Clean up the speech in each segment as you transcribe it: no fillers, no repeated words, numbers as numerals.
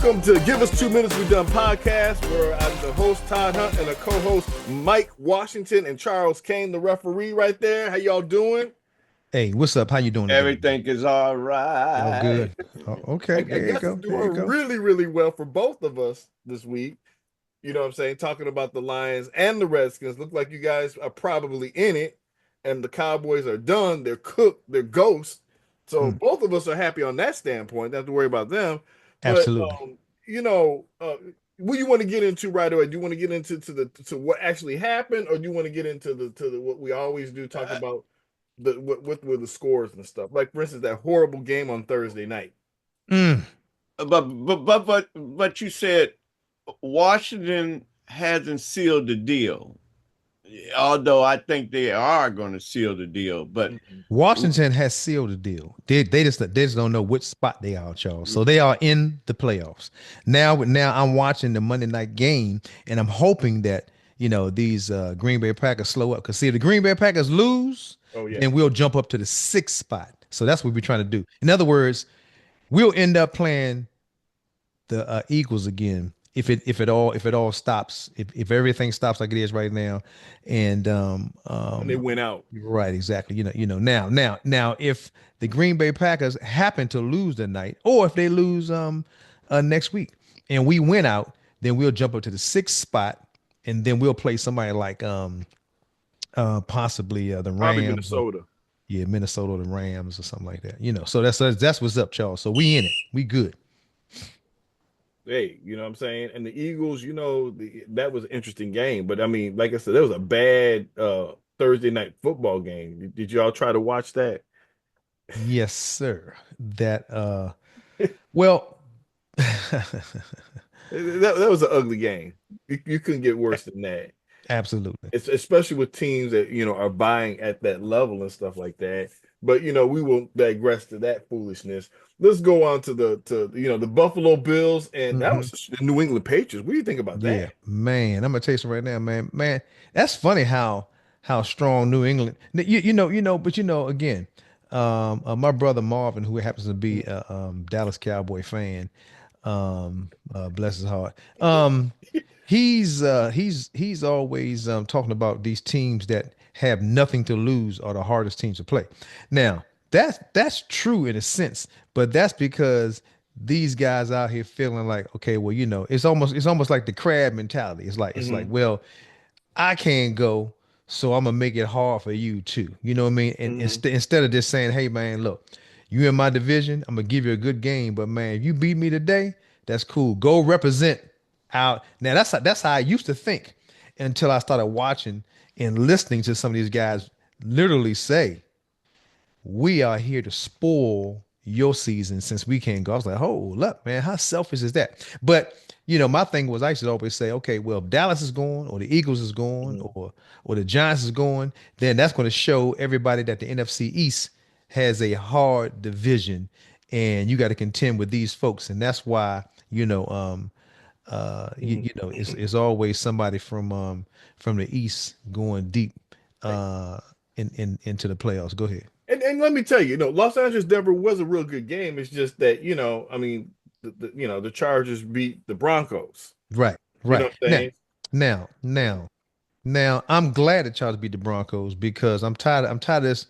Welcome to Give Us 2 Minutes We Done podcast, where I'm the host, Todd Hunt, and a co-host, Mike Washington and Charles Kane, the referee right there. How y'all doing? Hey, what's up? How you doing today? Everything is all Y'all right. good? Oh, okay, I there you guess it's go. There you doing go. really, really well for both of us this week. You know what I'm saying? Talking about the Lions and the Redskins. Look like you guys are probably in it, and the Cowboys are done. They're cooked. They're ghosts. So both of us are happy on that standpoint. Don't have to worry about them. But Absolutely. you know, what you want to get into right away? Do you want to get into to what actually happened, or do you want to get into the what we always do, talk about the with the scores and stuff? Like for instance, that horrible game on Thursday night. Mm. But you said Washington hasn't sealed the deal. Although I think they are going to seal the deal, but Washington has sealed the deal. They just don't know which spot they are, Charles. So they are in the playoffs. Now I'm watching the Monday night game, and I'm hoping that these Green Bay Packers slow up. Because see, if the Green Bay Packers lose, Oh yeah, then we'll jump up to the sixth spot. So that's what we're trying to do. In other words, we'll end up playing the Eagles again if it all stops, if everything stops like it is right now. And and they went out. right, exactly. Now if the Green Bay Packers happen to lose tonight, or if they lose next week and we win out, then we'll jump up to the sixth spot, and then we'll play somebody like possibly the Probably Rams, or Minnesota. yeah, Minnesota or the Rams or something like that. So that's what's up, Charles. So we in it. We good. Hey, you know what I'm saying? And the Eagles, that was an interesting game. But I mean, like I said, there was a bad Thursday night football game. Did y'all try to watch that? Yes, sir. That well, That was an ugly game. You couldn't get worse than that. absolutely. It's especially with teams that are buying at that level and stuff like that. But we won't digress to that foolishness. Let's go on to the Buffalo Bills, and that Hmm. was the New England Patriots. What do you think about Yeah, that? man. I'm gonna tell you something right now, man. Man, that's funny how strong New England. But again, my brother Marvin, who happens to be a Dallas Cowboy fan, bless his heart. He's always talking about these teams that have nothing to lose are the hardest teams to play. Now, that's true in a sense, but that's because these guys out here feeling like, okay, well, it's almost like the crab mentality. It's like, Mhm. well, I can't go, so I'm gonna make it hard for you too. You know what I mean? And Mhm. instead of just saying, hey man, look, you in my division, I'm gonna give you a good game, but man, if you beat me today, that's cool. Go represent out. Now that's how I used to think until I started watching and listening to some of these guys literally say, we are here to spoil your season since we can't go. I was like, hold up, man, how selfish is that? But my thing was I used to always say, okay, well, if Dallas is going, or the Eagles is going, Mhm. or the Giants is going, then that's going to show everybody that the NFC East has a hard division, and you got to contend with these folks, and that's why Mhm. it's always somebody from the East going deep uh in into the playoffs. Go ahead. And let me tell you, Los Angeles Denver was a real good game. It's just that, I mean, the Chargers beat the Broncos. Right, You know right. what I'm Now, saying? now, now, now, I'm glad that Charles beat the Broncos because I'm tired of this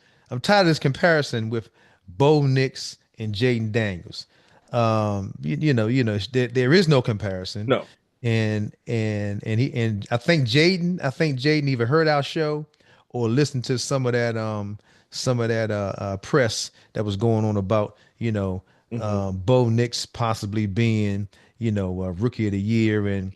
comparison with Bo Nix and Jaden Daniels. There is no comparison, No. and I think Jaden either heard our show or listened to some of that press that was going on about Hmm. Bo Nix possibly being a rookie of the year, and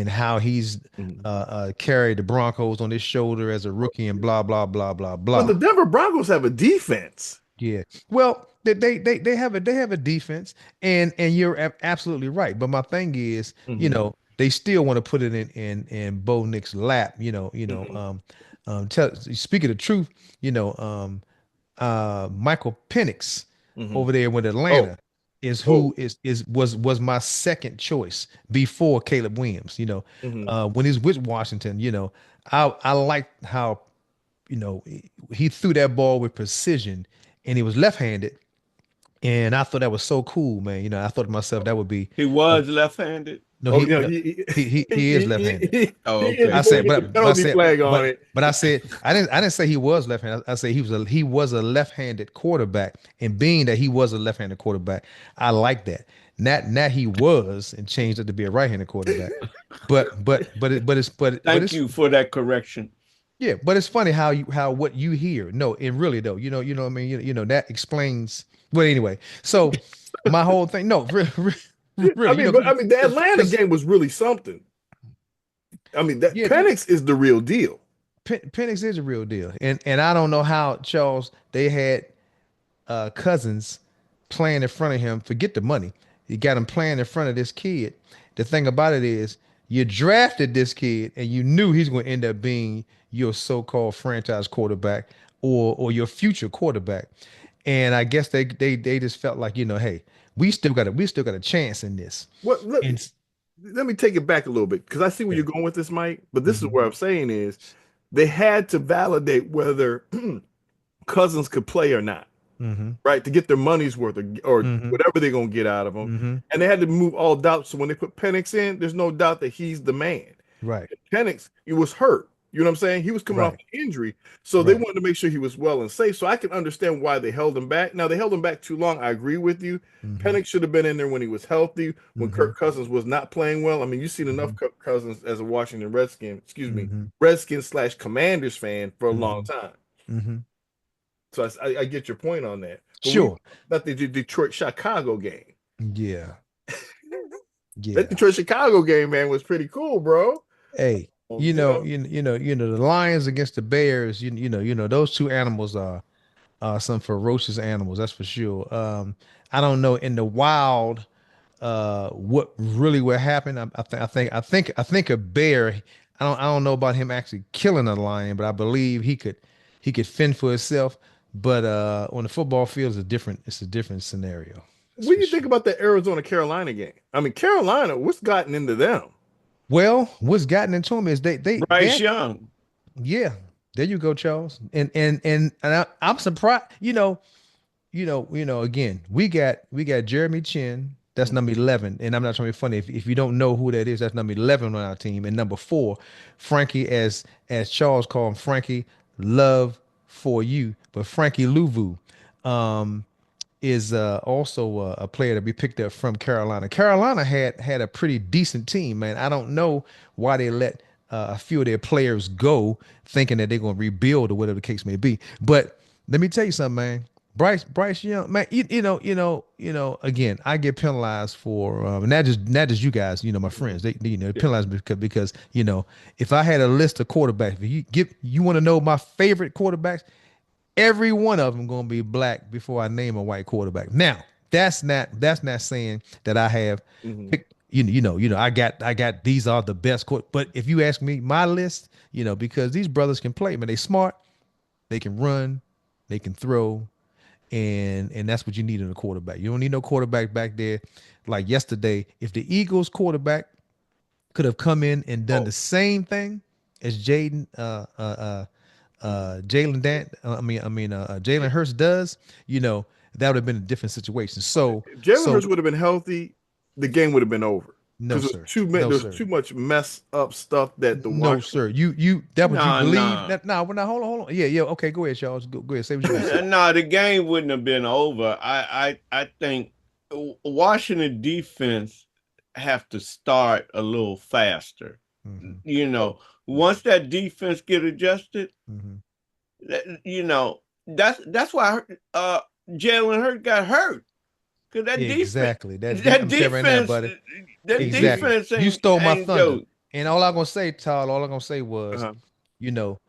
how he's Hmm. carried the Broncos on his shoulder as a rookie and blah blah blah blah But the blah. Denver Broncos have a defense. Yeah. Well, they have a defense, and you're absolutely right. But my thing is, Hmm. they still want to put it in Bo Nick's lap. Hmm. Speaking the truth, Michael Penix Hmm. over there with Oh, Atlanta is oh. who was my second choice before Caleb Williams. Hmm. When he's with Washington, I liked how he threw that ball with precision, and he was left-handed, And I thought that was so cool, man. I thought to myself that would be He uh, was left-handed. no, Oh, he yeah, no, he is left-handed. Oh, he is okay. I before we said, get the but I penalty said, flag on but it. but I said I didn't say he was left-handed. I said he was a left-handed quarterback, and being that he was a left-handed quarterback, I like that. Not he was and changed it to be a right-handed quarterback, but Thank it's you for that correction. yeah, but it's funny how what you hear. No, and really though, what I mean, that explains. Well, anyway, so my whole thing, no, really, I really, mean, but I mean, the Atlanta because game was really something. I mean, that yeah, Penix is the real deal. Penix is a real deal, and I don't know how Charles they had Cousins playing in front of him. Forget the money, you got him playing in front of this kid. The thing about it is, you drafted this kid, and you knew he's going to end up being your so-called franchise quarterback or your future quarterback. And I guess they just felt like hey, we still got a chance in this. What? And Let me take it back a little bit because I see where yeah, you're going with this, Mike. But this is hmm where I'm saying is they had to validate whether Cousins could play or not, hmm right? To get their money's worth or hmm whatever they're gonna get out of him. hmm And they had to move all doubts. So when they put Penix in, there's no doubt that he's the man. right, Penix, he was hurt. You know what I'm saying? He was coming off right, an injury. So they right. wanted to make sure he was well and safe. So I can understand why they held him back. Now they held him back too long. I agree with you. hmm Penix should have been in there when he was healthy, when hmm Kirk Cousins was not playing well. I mean, you've seen enough hmm Kirk Cousins as a Washington Redskin, excuse me, hmm Redskins slash Commanders fan for a long hmm time. hmm So I get your point on that. But when you Sure. about the Detroit Chicago game, Yeah. that Yeah. Detroit Chicago game, man, was pretty cool, bro. Hey, You know, the Lions against the Bears, those two animals are some ferocious animals, that's for sure. I don't know in the wild what really would happen. I think a bear, I don't know about him actually killing a lion, but I believe he could fend for himself. But on the football field it's a different scenario. That's what for do you think sure. about the Arizona Carolina game? I mean, Carolina, what's gotten into them? Well, what's gotten into them is Bryce Young. yeah, there you go, Charles. I'm surprised. Again, we got Jeremy Chin. That's number 11, and I'm not trying to be funny. If you don't know who that is, that's number 11 on our team, and number 4, Frankie, as Charles called him, Frankie Love for you, but Frankie Louvu. Um, is also a player that we picked up from Carolina. Carolina had a pretty decent team, man. I don't know why they let a few of their players go, thinking that they're going to rebuild or whatever the case may be. But let me tell you something, man. Bryce Young, man. Again, I get penalized for not just you guys. My friends. They Yeah. penalize me because if I had a list of quarterbacks, if you want to know my favorite quarterbacks, every one of them gonna be black before I name a white quarterback. Now, that's not saying that I have Mhm. picked. I got these are the best court. But if you ask me, my list, because these brothers can play, man, they smart, they can run, they can throw, and that's what you need in a quarterback. You don't need no quarterback back there. Like yesterday, if the Eagles quarterback could have come in and done Oh, the same thing as Jalen Hurts does, that would have been a different situation. So, if Jalen so Hurts would have been healthy, the game would have been over no, because sir, there no, was sir, too much mess up stuff that the no, Washington. sir. You that what you Nah, believe? nah. That nah, well, now hold on. Yeah, yeah. Okay, go ahead, Charles. Go ahead. Say what you're gonna say. Nah, the game wouldn't have been over. I think Washington defense have to start a little faster. hmm You Oh, know, once that defense get adjusted, hmm that's why Jalen Hurt got hurt. Because Exactly. that I'm telling you right now, defense, buddy. that Exactly. defense You stole my ain't thunder. yo. And all I'm gonna say, Todd, all I'm gonna say was, uh-huh. you know,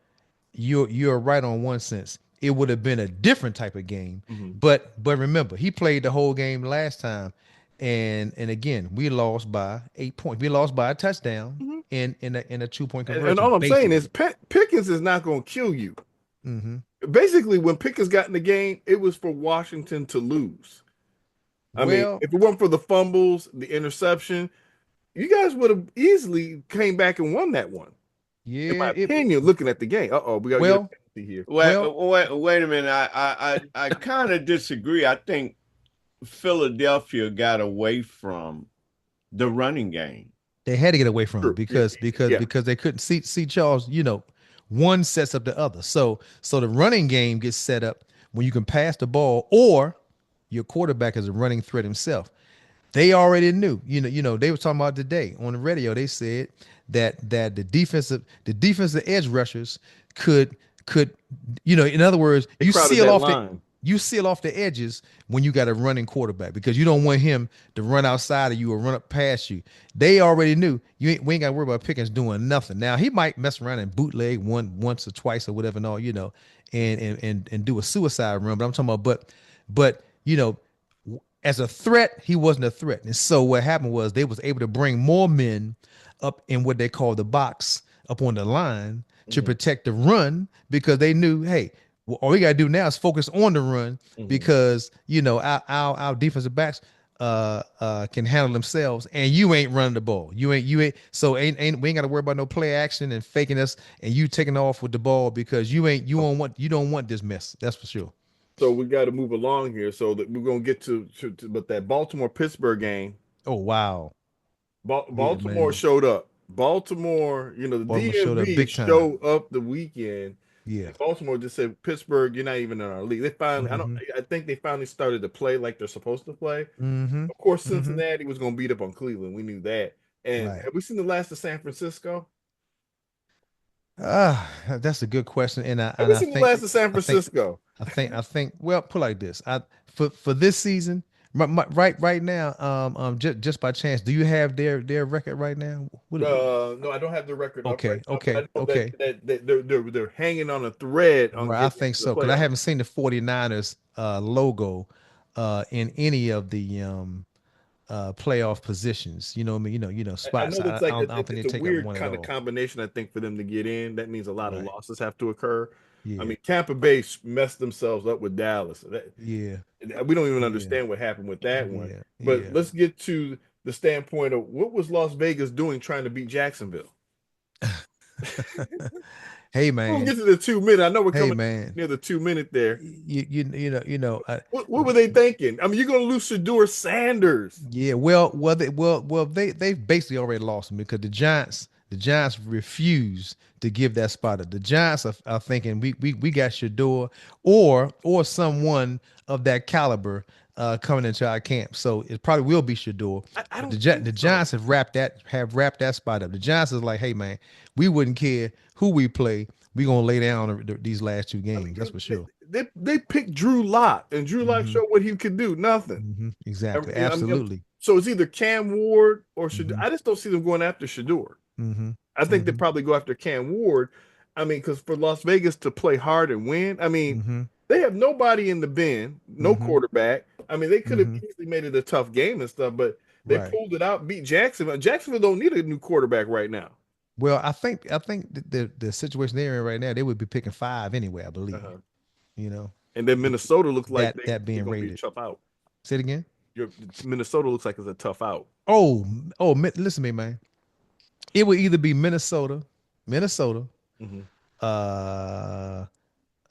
you're right on one sense. It would have been a different type of game. Mhm. But remember, he played the whole game last time. And again, we lost by 8 points. We lost by a touchdown Mhm. in a 2 point And conversion, all I'm saying is basically. Pickens is not going to kill you. hmm Basically, when Pickens got in the game, it was for Washington to lose. I mean, Well, if it weren't for the fumbles, the interception, you guys would have easily came back and won that one. In my yeah, opinion, looking at the game. Uh-oh, we got to get a well, penalty here. Wait, well, wait a minute. I kind of disagree. I think Philadelphia got away from the running game. They had to get away from it True. Yeah, because because yeah. because they couldn't see Charles. One sets up the other. So the running game gets set up when you can pass the ball or your quarterback is a running threat himself. They already knew. They were talking about today on the radio. They said that the defensive edge rushers could in other words, They crowded that line. you seal off the edges when you got a running quarterback because you don't want him to run outside of you or run up past you. They already knew we ain't got to worry about Pickens doing nothing. Now he might mess around and bootleg once or twice or whatever and all, and do a suicide run. But I'm talking about but as a threat, he wasn't a threat. And so what happened was they was able to bring more men up in what they call the box up on the line to Mhm, protect the run because they knew, hey, well, all we gotta do now is focus on the run mhm. because our defensive backs can handle themselves and you ain't running the ball. You ain't so ain't we ain't gotta worry about no play action and faking us and you taking off with the ball because you don't want this mess. That's for sure. So we got to move along here. So that we're gonna get to but that Baltimore Pittsburgh game. Oh wow. Yeah, Baltimore man. showed up. Baltimore, the Baltimore showed up DMV big time. showed up the weekend. Yeah. And Baltimore just said, Pittsburgh, you're not even in our league. They finally, Mm-hmm. I think they finally started to play like they're supposed to play. Mm-hmm. Of course, Mm-hmm. Cincinnati was going to beat up on Cleveland. We knew that. And Right. have we seen the last of San Francisco? That's a good question. And I Have and we I seen the think last of San I think Francisco? well, put like this. For this season, right now, just by chance, do you have their record right now? No, I don't have the record up right Okay, now, but I okay, know that, okay. they're hanging on a thread on Right, I getting think into the so because I playoffs. haven't seen the 49ers logo in any of the playoff positions. You know what I mean? I spots. know I, that's I like don't I don't think it's they a take up weird one at kind of all. combination. I think for them to get in, that means a lot of Right. losses have to occur. I Yeah. mean, Tampa Bay messed themselves up with Dallas. Yeah. We don't even Yeah. understand what happened with that one. Yeah. But Yeah. let's get to the standpoint of what was Las Vegas doing trying to beat Jacksonville. Hey We'll man. get to the 2 minute. I know we're Hey coming man. near the 2 minute there. What were they thinking? I mean, you're going to lose Shador Sanders. Yeah, they basically already lost him because the Giants refuse to give that spot up. The Giants are thinking we got Shador or someone of that caliber coming into our camp. So it probably will be Shador. I But don't the think Giants so. have wrapped that spot up. The Giants is like, hey man, we wouldn't care who we play. We gonna lay down these last two I mean, games. That's for sure. they picked Drew Lock, and Drew Lock Hmm. showed what he could do. Nothing. Exactly. Absolutely. So it's either Cam Ward or Shador. Hmm. I just don't see them going after Shador. Hmm. I think they Hmm. probably go after Cam Ward. I mean, because for Las Vegas to play hard and win, I mean, Hmm. they have nobody in the bin, no Hmm. quarterback. I mean, they could have Hmm. easily made it a tough game and stuff, but they Right. pulled it out, beat Jacksonville. Jacksonville don't need a new quarterback right now. Well, I think the situation they're in right now, they would be picking five anyway, I believe. Uh-huh. You know, And then Minnesota looks like that they're being going to be a rated. tough out. Say it again. Minnesota looks like it's a tough out. Oh, listen to me, man. It would either be Minnesota, Mhm. uh,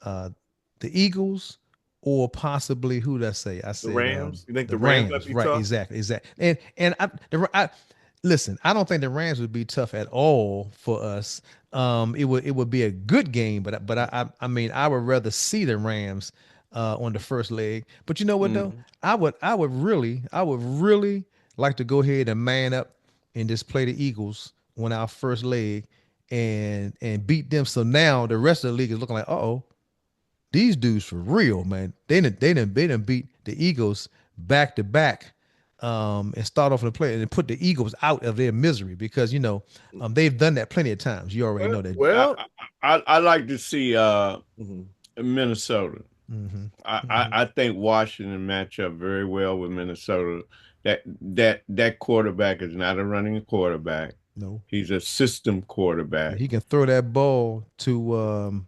uh, the Eagles, or possibly who did I say? I The said Rams, you think the the Rams might Rams. be Right? tough? Exactly. And listen. I don't think the Rams would be tough at all for us. It would be a good game, but I mean I would rather see the Rams on the first leg. But you know what though? Mhm. I would really like to go ahead and man up and just play the Eagles on our first leg and beat them. So now the rest of the league is looking like, oh, these dudes for real, man. They done beat the Eagles back to back, and start off in the play and put the Eagles out of their misery because they've done that plenty of times. You already Well, know that. well, I like to see mhm. Minnesota. Hmm. I think Washington match up very well with Minnesota. That quarterback is not a running quarterback. No, He's a system quarterback. he can throw that ball to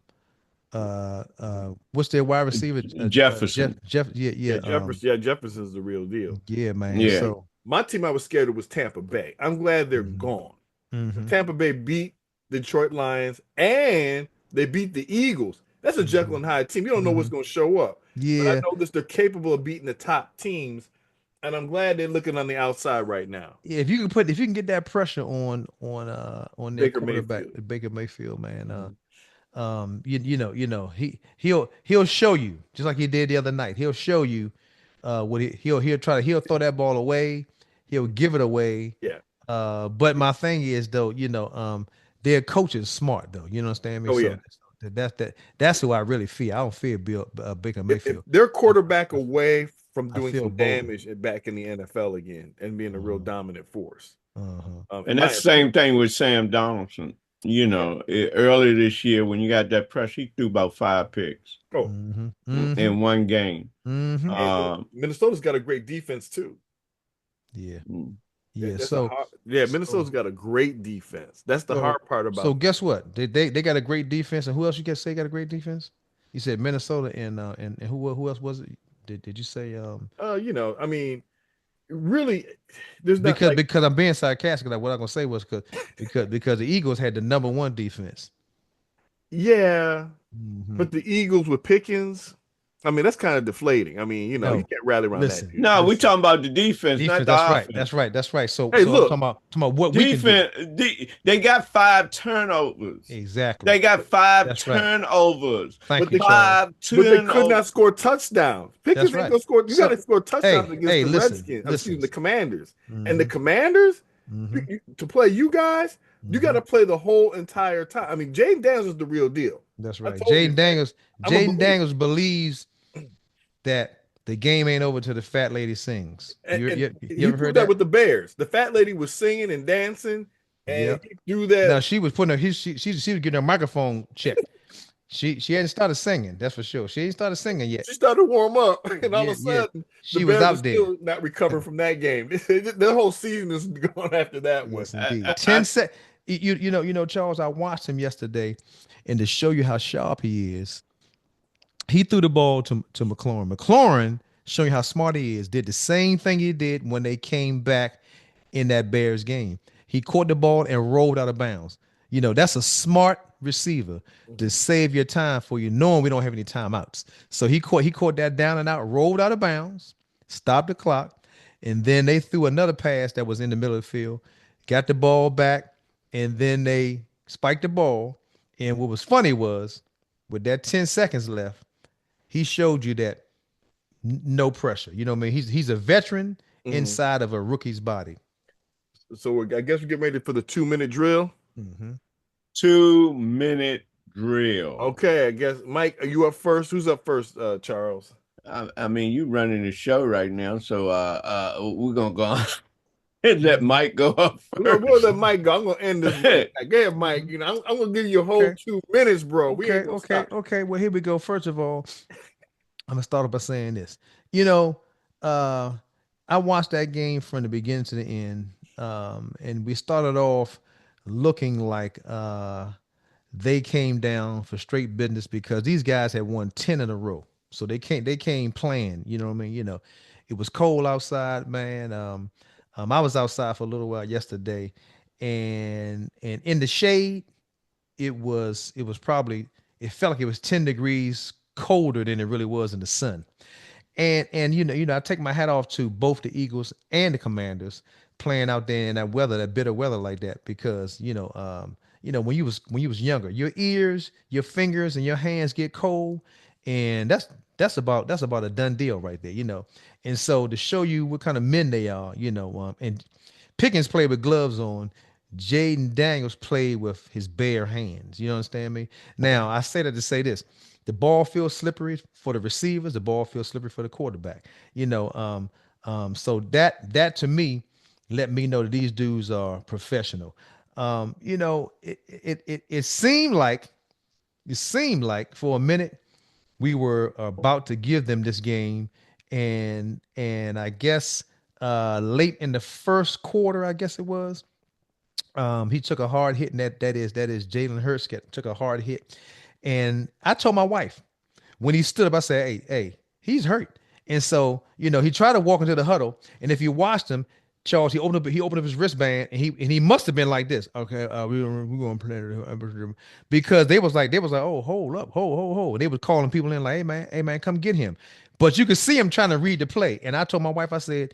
what's their wide receiver? Jeff. Jefferson. Jeff. Yeah, yeah. Jefferson's the real deal. Yeah, man. Yeah. So. My team I was scared of was Tampa Bay. I'm glad they're Hmm. gone. Hmm. Tampa Bay beat the Detroit Lions and they beat the Eagles. That's a Jekyll Hmm. and Hyde team. You don't know Hmm. what's going to show up. But I Yeah. know this they're capable of beating the top teams. And I'm glad they're looking on the outside right now. Yeah, if you can get that pressure on their Baker quarterback, Mayfield. Baker Mayfield, man. Mhm. He'll show you just like he did the other night. He'll show you what he'll throw that ball away. He'll give it away. Yeah. But my thing is though, their coach is smart though. You know what I'm saying? Oh, So yeah. that's who I really fear. I don't fear Baker If Mayfield. they're quarterback away from I doing feel some bold. damage back in the NFL again and being a real Uh-huh. dominant force, Uh-huh. in And my that's the same opinion. thing with Sam Donaldson. Yeah. Earlier this year when you got that pressure, he threw about 5 picks Oh, Mm-hmm. Mm-hmm. in one game. Mm-hmm. and Um, Minnesota's got a great defense too. Yeah. mm, Yeah. That's a So hard. Yeah, so Minnesota's got a great defense. That's the so hard part so about. guess what? They got a great defense, and who else you can say got a great defense? You said Minnesota and who else was it? Did you say I mean, really, there's not because like, because I'm being sarcastic. Like what I'm gonna say was because the Eagles had the number one defense. yeah, Hmm. but the Eagles with Pickens, I mean, that's kind of deflating. I mean, you No, can't rally around that listen, dude. no, we listen. talking about the defense, not Defense. the That's right. offense. That's right. That's right. So Hey, so I'm look, talking about what we can do. Defense, they got 5 turnovers. Exactly. They got five That's right. turnovers. Thank but you, they Charles. Five but they could turnovers. not score touchdowns. Pickens That's ain't right. gonna score. You got So to score touchdowns against hey, the listen, Redskins. Excuse listen. me, the Commanders. And the Hmm. Commanders, Hmm. to play you guys, you got Hmm. to play the whole entire time. I mean, Jaden Daniels is the real deal. That's I right. told you, man. I'm a Jaden believer. Daniels believes that the game ain't over till the fat lady sings. And You he ever proved heard that that? with the Bears. The fat lady was singing and dancing, and Yep. he threw Now that. she was putting she was getting her microphone checked. She hadn't started singing, that's for sure. She ain't started singing yet. She started to warm up, and all Yeah, of a yeah. sudden, the She was Bears are out there. still not recovering from that game. The whole season is going after that one. Yes, I, indeed. I, 10 sec. Charles, I watched him yesterday, and to show you how sharp he is, he threw the ball to McLaurin. McLaurin, showing how smart he is, did the same thing he did when they came back in that Bears game. He caught the ball and rolled out of bounds. That's a smart receiver to save your time for you, knowing we don't have any timeouts. So he caught that down and out, rolled out of bounds, stopped the clock, and then they threw another pass that was in the middle of the field, got the ball back, and then they spiked the ball. And what was funny was, with that 10 seconds left, he showed you that no pressure. You know what I mean? He's a veteran Mhm. inside of a rookie's body. So I guess we get ready for the 2 minute drill. Mm-hmm. 2 minute drill. Okay, I guess Mike, are you up first? Who's up first, Charles? I mean, you running the show right now, so we're gonna go on and let Mike go up We'll let first. Mike go. I'm gonna end this right. Go ahead, Mike. I'm gonna give you a whole Okay. 2 minutes, bro. We Okay. ain't gonna Okay. stop. Okay. Well, here we go. First of all, I'm gonna start off by saying this. You know, uh, I watched that game from the beginning to the end, and we started off looking like they came down for straight business because these guys had won 10 in a row. So they came playing, you know what I mean? It was cold outside, man. I was outside for a little while yesterday, and in the shade, it was probably, it felt like it was 10 degrees colder than it really was in the sun. And I take my hat off to both the Eagles and the Commanders playing out there in that weather, that bitter weather like that, because when you was younger, your ears, your fingers, and your hands get cold, and that's about a done deal right there. And so to show you what kind of men they are, and Pickens played with gloves on. Jaden Daniels played with his bare hands. You understand me? Now, I say that to say this. The ball feels slippery for the receivers. The ball feels slippery for the quarterback. So that to me let me know that these dudes are professional. It seemed like for a minute we were about to give them this game, and I guess late in the first quarter, I guess it was, he took a hard hit, and that is Jalen Hurts took a hard hit, and I told my wife when he stood up, I said, "Hey, he's hurt." And so he tried to walk into the huddle, and if you watched him, Charles, he opened up his wristband, and he must have been like this. Okay, we're going to play, because they was like, oh, hold up, hold, and they was calling people in like, hey man, come get him, But you could see him trying to read the play. And I told my wife, I said,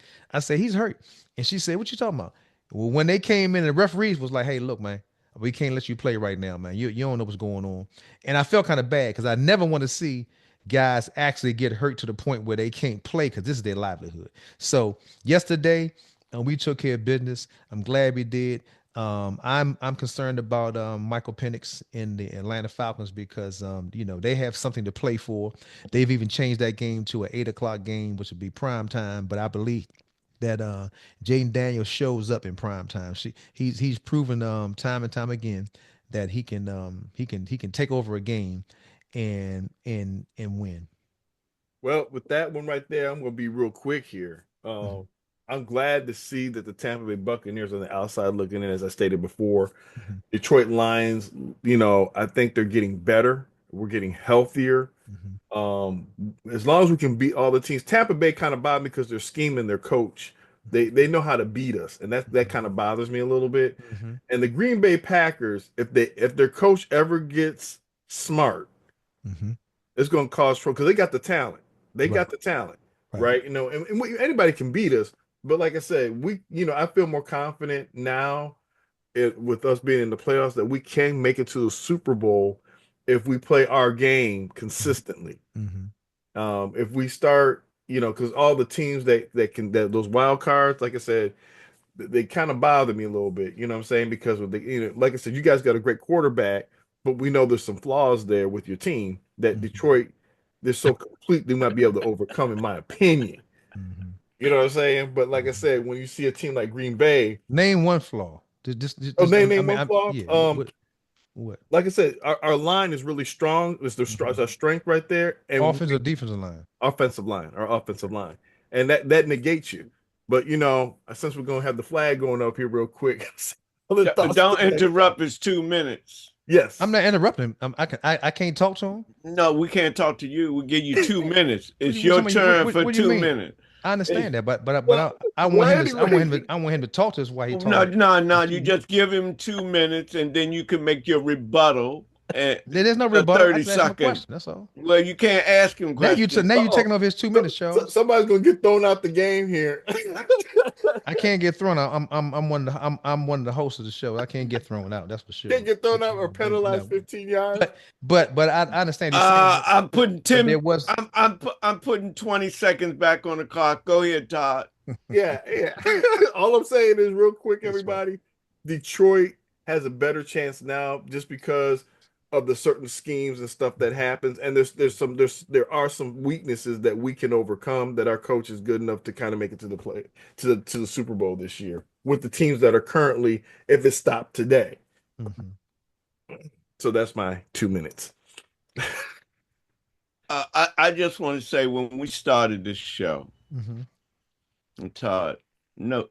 he's hurt. And she said, what you talking about? Well, when they came in, the referees was like, hey, look, man, we can't let you play right now, man. You don't know what's going on. And I felt kind of bad because I never want to see guys actually get hurt to the point where they can't play because this is their livelihood. So yesterday, we took care of business. I'm glad we did. I'm concerned about Michael Penix in the Atlanta Falcons because they have something to play for. They've even changed that game to an 8 o'clock game, which would be prime time. But I believe that Jaden Daniels shows up in prime time. He's proven time and time again that he can take over a game and win. Well, with that one right there, I'm going to be real quick here. Mhm, I'm glad to see that the Tampa Bay Buccaneers on the outside looking in, as I stated before. mhm, Detroit Lions, I think they're getting better. We're getting healthier. mhm, Um, as long as we can beat all the teams, Tampa Bay kind of bothered me because they're scheming their coach. They know how to beat us, and that kind of bothers me a little bit. mhm, And the Green Bay Packers, if their coach ever gets smart, mhm. it's going to cause trouble because they got the talent. They Right, got the talent, right. right? Anybody can beat us. But like I said, I feel more confident now with us being in the playoffs that we can make it to the Super Bowl if we play our game Mhm, consistently. mhm, If we start, because all the teams that those wild cards, like I said, they kind of bother me a little bit. You know what I'm saying? Because with like I said, you guys got a great quarterback, but we know there's some flaws there with your team that mhm, Detroit, they're so complete they might be able to overcome, in my opinion. mhm, You know what I'm saying? But like I mhm. said, when you see a team like Green Bay, Name one flaw. oh, I name mean, one flaw. yeah. What? Like I said, our line is really strong. It's Mhm. our strength right there, and Offensive, defensive line. our offensive line, and that negates you. But since we're gonna have the flag going up here real quick, other thoughts to Don't the next interrupt. topic. It's 2 minutes. I'm Yes. not interrupting him. I can't talk to him. No, we can't talk to you. We give you 2 minutes. It's What your you mean? turn for What do you two mean? minutes. I It's, understand that, but Well, I want well, him to anyway, I want him to talk to us while he no, talking no, for no. You 2 minutes. just give him 2 minutes, and then you can make your rebuttal and There's no a rebuttal. I 30 just asked him a second. question. That's all. Well, you can't ask him questions. Now you uh-oh. taking off his 2 minutes, Charles. Somebody's gonna get thrown out the game here. I can't get thrown out. I'm one of the hosts of the show. I can't get thrown out. That's for sure. Can't get thrown out or penalized No, 15 yards. but I understand he's saying, I'm putting but 10. there was. I'm putting 20 seconds back on the clock. Go ahead, Todd. Yeah, yeah. All I'm saying is real quick, That's fine. everybody. Detroit has a better chance now just because of the certain schemes and stuff that happens. And there are some weaknesses that we can overcome that our coach is good enough to kind of make it to the play to the Super Bowl this year with the teams that are currently if it stopped today. Mhm. So that's my 2 minutes. I just want to say when we started this show, Mhm. Todd, no,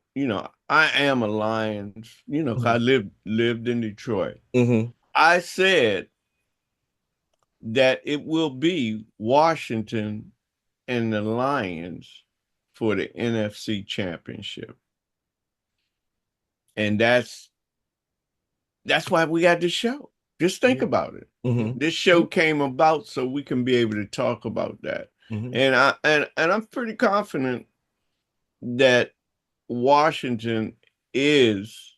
I am a Lions. I Mhm. lived in Detroit. Mm-hmm. I said that it will be Washington and the Lions for the NFC Championship, and that's why we got this show. Just think Yeah. about it. Mm-hmm. This show came about so we can be able to talk about that. Mm-hmm. And I'm pretty confident that Washington is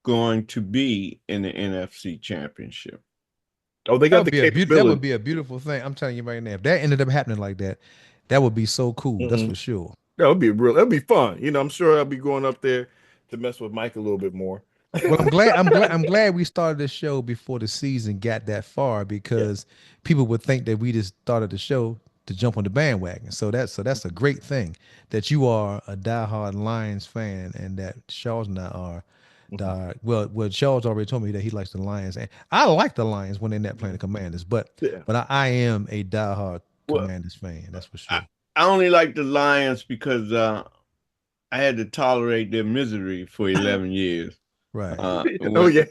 going to be in the NFC Championship. Oh, they That got would the be that would capability. be a beautiful thing. I'm telling you right now. If that ended up happening like that, that would be so cool. That's Mm-hmm. for sure. That'd be fun. I'm sure I'll be going up there to mess with Mike a little bit more. Well, I'm glad we started the show before the season got that far Yeah. because people would think that we just started the show to jump on the bandwagon. So that's a great thing that you are a diehard Lions fan and that Charles and I are Mhm. die. Well, Charles already told me that he likes the Lions, and I like the Lions when they're not playing the Commanders. But Yeah. but I am a diehard Well, Commanders fan. That's for I, sure. I only like the Lions because I had to tolerate their misery for 11 years Right. Oh when yeah.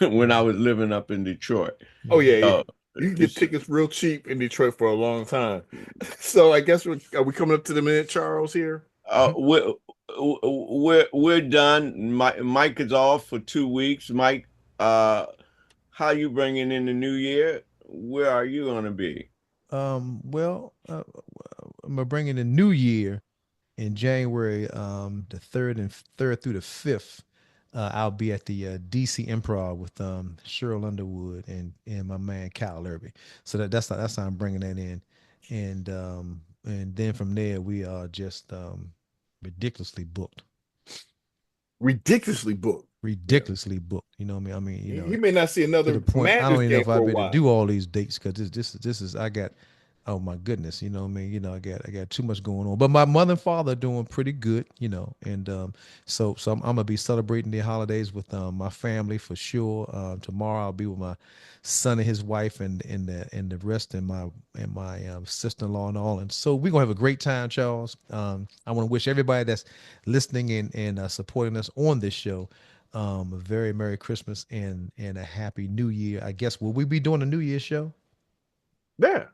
when I was living up in Detroit. Oh yeah. Mhm. Yeah. So You can get it's tickets real cheap in Detroit for a long time. So I guess are we coming up to the minute, Charles? Here. uh, we're, we're done. Mike is off for 2 weeks. Mike, uh, how you bringing in the new year? Where are you gonna be? Well, gonna bring in the new year in January, the third through the fifth. I'll be at the DC Improv with Cheryl Underwood and my man Kyle Irby. So that's how I'm bringing that in, and then from there we are just ridiculously booked. Ridiculously booked. Ridiculously booked. You know what I mean? You know, He may not see to the another point I don't Commanders even know game if for a I'll be able to while. do all these dates because this is I got, oh my goodness, you know what I mean? You know, I got too much going on. But my mother and father are doing pretty good, you know, and so I'm gonna be celebrating the holidays with my family for sure. Tomorrow I'll be with my son and his wife and the rest and my sister-in-law and all. And so we're gonna have a great time, Charles. I want to wish everybody that's listening and supporting us on this show a very Merry Christmas and a Happy New Year. I guess will we be doing a New Year's show? Yeah.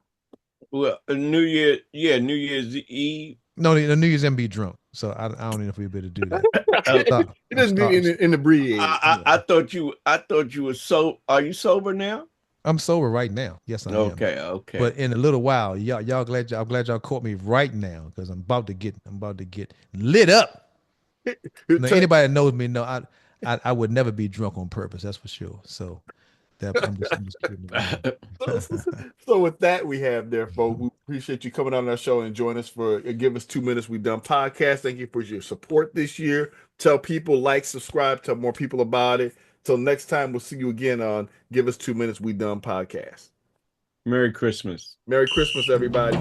Well, New Year, yeah, New Year's Eve. No, the New Year's and be drunk. So I don't even know if we'll be able to do that. Uh, Stop. It I'm doesn't be stop. inebriated. I thought you were so. Are you sober now? I'm sober right now. Yes, I am. Okay, okay. But in a little while, I'm glad y'all caught me right now because I'm about to get lit up. Now, anybody that knows me know I would never be drunk on purpose. That's for sure. So that I'm just kidding around. So with that, we have there, folks. We appreciate you coming on our show and join us for Give Us 2 Minutes We Done podcast. Thank you for your support this year. Tell people, like, subscribe, tell more people about it. Till next time, we'll see you again on Give Us 2 Minutes We Done podcast. Merry Christmas. Merry Christmas, everybody.